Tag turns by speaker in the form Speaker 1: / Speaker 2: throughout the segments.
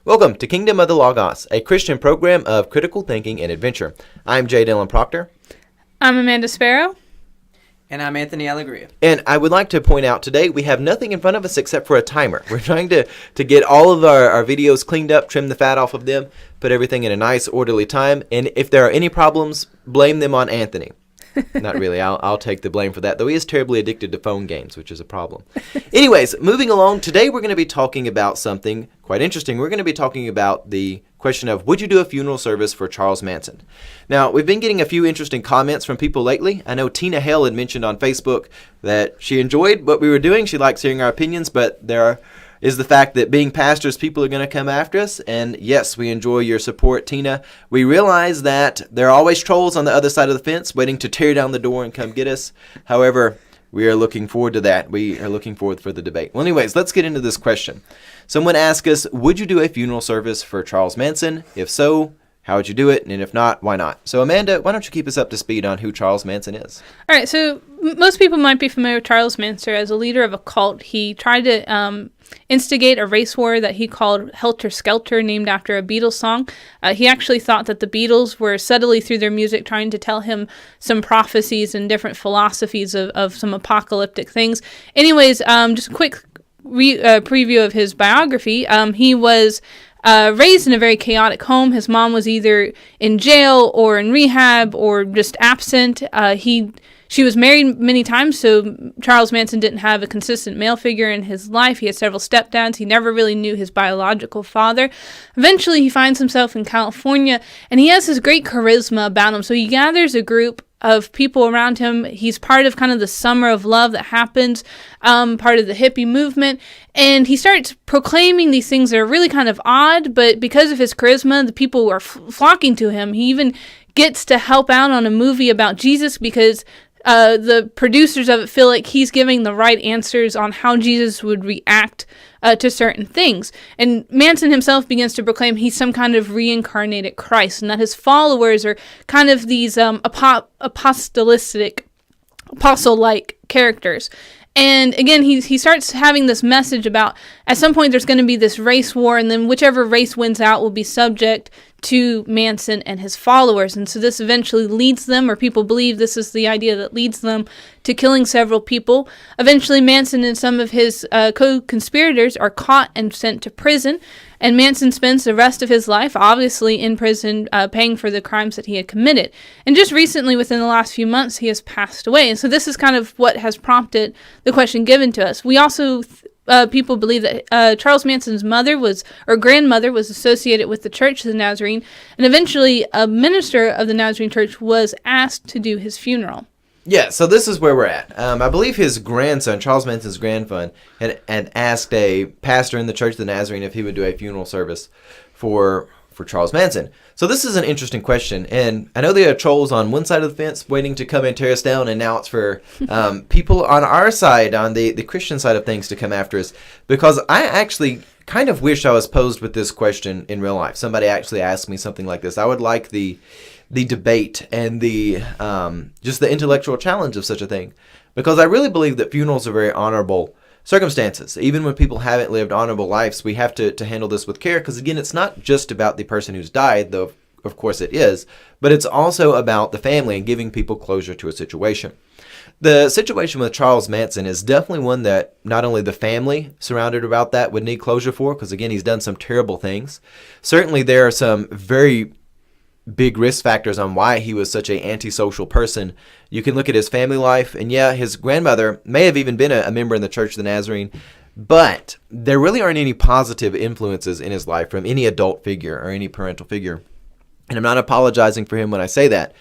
Speaker 1: Welcome to Kingdom of the Logos, a Christian program of critical thinking and adventure. I'm J. Dylan Proctor.
Speaker 2: I'm Amanda Sparrow.
Speaker 3: And I'm Anthony Allegria.
Speaker 1: And I would like to point out today we have nothing in front of us except for a timer. We're trying to get all of our videos cleaned up, trim the fat off of them, put everything in a nice, orderly time. And if there are any problems, blame them on Anthony. Not really. I'll take the blame for that, though he is terribly addicted to phone games, which is a problem. Anyways, moving along, today we're going to be talking about something quite interesting. We're going to be talking about the question of, would you do a funeral service for Charles Manson? Now, we've been getting a few interesting comments from people lately. I know Tina Hale had mentioned on Facebook that she enjoyed what we were doing. She likes hearing our opinions, but there is the fact that being pastors, people are going to come after us. And yes, we enjoy your support, Tina. We realize that there are always trolls on the other side of the fence waiting to tear down the door and come get us. However, we are looking forward to that. We are looking forward for the debate. Well, anyways, let's get into this question. Someone asked us, would you do a funeral service for Charles Manson? If so, how would you do it? And if not, why not? So, Amanda, why don't you keep us up to speed on who Charles Manson is?
Speaker 2: All right, so most people might be familiar with Charles Manson as a leader of a cult. He tried to instigate a race war that he called Helter Skelter, named after a Beatles song. He actually thought that the Beatles were subtly, through their music, trying to tell him some prophecies and different philosophies of some apocalyptic things. Anyways, just a quick preview of his biography. He was raised in a very chaotic home. His mom was either in jail or in rehab or just absent. She was married many times, so Charles Manson didn't have a consistent male figure in his life. He had several stepdads. He never really knew his biological father. Eventually, he finds himself in California, and he has this great charisma about him. So he gathers a group of people around him. He's part of kind of the summer of love that happens, part of the hippie movement, and he starts proclaiming these things that are really kind of odd, but because of his charisma, the people are flocking to him. He even gets to help out on a movie about Jesus because the producers of it feel like he's giving the right answers on how Jesus would react to certain things. And Manson himself begins to proclaim he's some kind of reincarnated Christ, and that his followers are kind of these apostolistic, apostle-like characters. And again, he starts having this message about, at some point there's going to be this race war, and then whichever race wins out will be subject to Manson and his followers. And so this eventually leads them, or people believe this is the idea that leads them, to killing several people. Eventually, Manson and some of his co-conspirators are caught and sent to prison. And Manson spends the rest of his life, obviously, in prison, paying for the crimes that he had committed. And just recently, within the last few months, he has passed away. And so this is kind of what has prompted the question given to us. We also people believe that Charles Manson's grandmother was associated with the Church of the Nazarene, and eventually a minister of the Nazarene Church was asked to do his funeral.
Speaker 1: Yeah, so this is where we're at. I believe his grandson, Charles Manson's grandson, had asked a pastor in the Church of the Nazarene if he would do a funeral service for Charles Manson. So this is an interesting question, and I know there are trolls on one side of the fence waiting to come and tear us down, and now it's for people on our side, on the Christian side of things, to come after us, because I actually kind of wish I was posed with this question in real life. Somebody actually asked me something like this. I would like the debate and the just the intellectual challenge of such a thing, because I really believe that funerals are very honorable circumstances. Even when people haven't lived honorable lives, we have to handle this with care, because again, it's not just about the person who's died, though of course it is, but it's also about the family and giving people closure to a situation. The situation with Charles Manson is definitely one that not only the family surrounded about that would need closure for, because again, he's done some terrible things. Certainly there are some very big risk factors on why he was such an antisocial person. You can look at his family life, and yeah, his grandmother may have even been a member in the Church of the Nazarene, but there really aren't any positive influences in his life from any adult figure or any parental figure. And I'm not apologizing for him when I say that,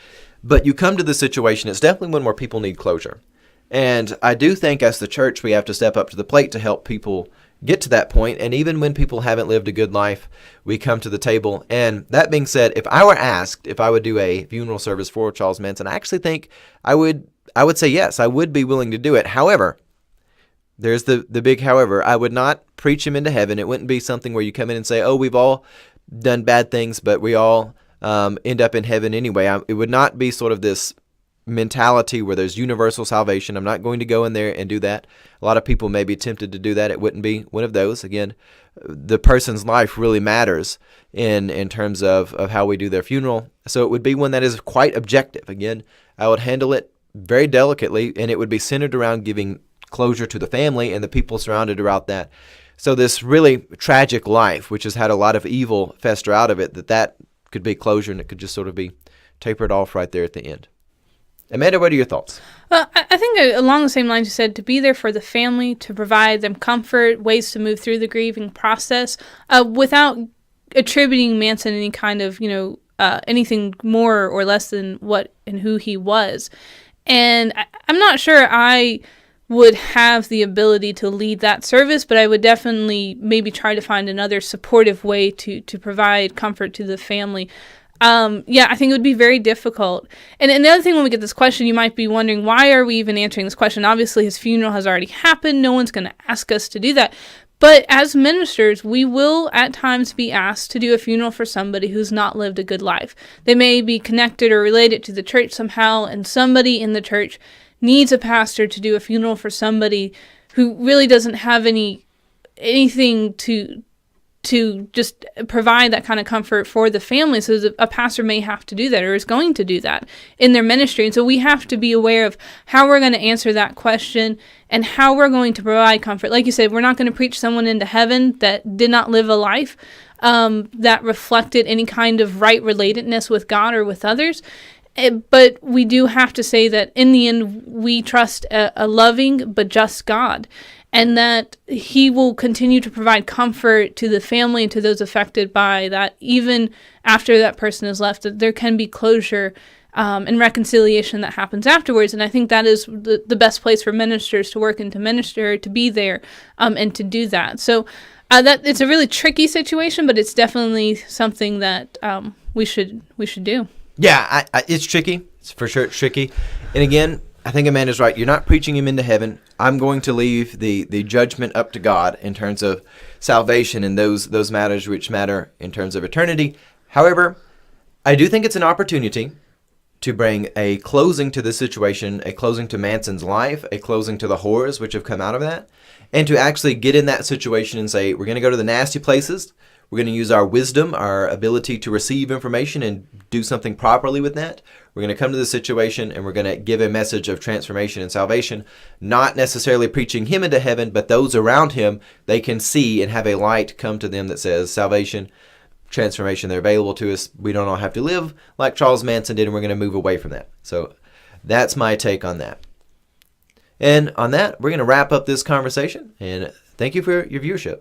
Speaker 1: but you come to the situation, it's definitely one where people need closure. And I do think as the church, we have to step up to the plate to help people get to that point. And even when people haven't lived a good life, we come to the table. And that being said, if I were asked if I would do a funeral service for Charles Manson, I actually think I would say yes, I would be willing to do it. However, there's the big however. I would not preach him into heaven. It wouldn't be something where you come in and say, oh, we've all done bad things, but we all end up in heaven anyway. It would not be sort of this mentality where there's universal salvation. I'm not going to go in there and do that. A lot of people may be tempted to do that. It wouldn't be one of those. Again, the person's life really matters in terms of how we do their funeral. So it would be one that is quite objective. Again, I would handle it very delicately, and it would be centered around giving closure to the family and the people surrounded around that. So this really tragic life, which has had a lot of evil fester out of it, that could be closure, and it could just sort of be tapered off right there at the end. Amanda, what are your thoughts?
Speaker 2: Well, I think along the same lines you said, to be there for the family, to provide them comfort, ways to move through the grieving process, without attributing Manson any kind of, anything more or less than what and who he was. And I'm not sure I would have the ability to lead that service, but I would definitely maybe try to find another supportive way to provide comfort to the family. I think it would be very difficult. And the other thing, when we get this question, you might be wondering, why are we even answering this question? Obviously, his funeral has already happened. No one's going to ask us to do that. But as ministers, we will at times be asked to do a funeral for somebody who's not lived a good life. They may be connected or related to the church somehow, and somebody in the church needs a pastor to do a funeral for somebody who really doesn't have anything to just provide that kind of comfort for the family. So a pastor may have to do that, or is going to do that in their ministry. And so we have to be aware of how we're going to answer that question and how we're going to provide comfort. Like you said, we're not going to preach someone into heaven that did not live a life that reflected any kind of right relatedness with God or with others. But we do have to say that in the end, we trust a loving but just God, and that he will continue to provide comfort to the family and to those affected by that, even after that person is left, that there can be closure and reconciliation that happens afterwards. And I think that is the best place for ministers to work and to minister, to be there and to do that. So that it's a really tricky situation, but it's definitely something that we should do.
Speaker 1: Yeah, it's tricky. It's for sure it's tricky. And again, I think Amanda's right. You're not preaching him into heaven. I'm going to leave the judgment up to God in terms of salvation and those matters which matter in terms of eternity. However, I do think it's an opportunity to bring a closing to the situation, a closing to Manson's life, a closing to the horrors which have come out of that, and to actually get in that situation and say, we're going to go to the nasty places. We're going to use our wisdom, our ability to receive information and do something properly with that. We're going to come to the situation and we're going to give a message of transformation and salvation, not necessarily preaching him into heaven, but those around him, they can see and have a light come to them that says salvation, transformation, they're available to us. We don't all have to live like Charles Manson did, and we're going to move away from that. So that's my take on that. And on that, we're going to wrap up this conversation, and thank you for your viewership.